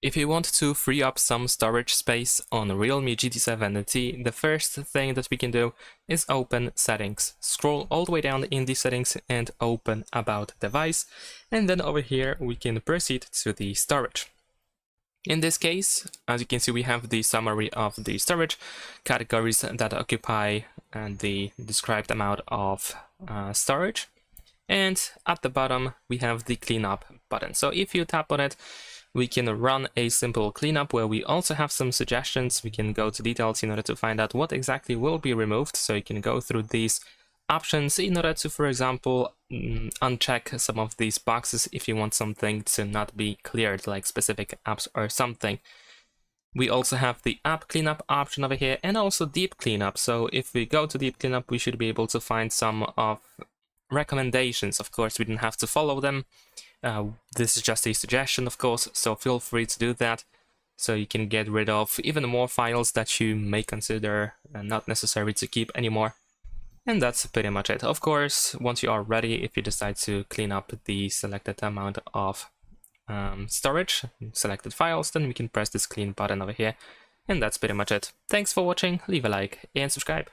If you want to free up some storage space on Realme GT 7T, the first thing that we can do is open Settings. Scroll all the way down in the settings and open About Device, and then over here we can proceed to the storage. In this case, as you can see, we have the summary of the storage categories that occupy the described amount of storage, and at the bottom we have the cleanup button. So if you tap on it, we can run a simple cleanup where we also have some suggestions. We can go to details in order to find out what exactly will be removed. So you can go through these options in order to, for example, uncheck some of these boxes if you want something to not be cleared, like specific apps or something. We also have the app cleanup option over here and also deep cleanup. So if we go to deep cleanup, we should be able to find some of recommendations. Of course, we didn't have to follow them. This is just a suggestion, of course, so feel free to do that, so you can get rid of even more files that you may consider not necessary to keep anymore. And that's pretty much it. Of course, once you are ready, if you decide to clean up the selected amount of storage, selected files, then we can press this clean button over here. And that's pretty much it. Thanks for watching, leave a like and subscribe.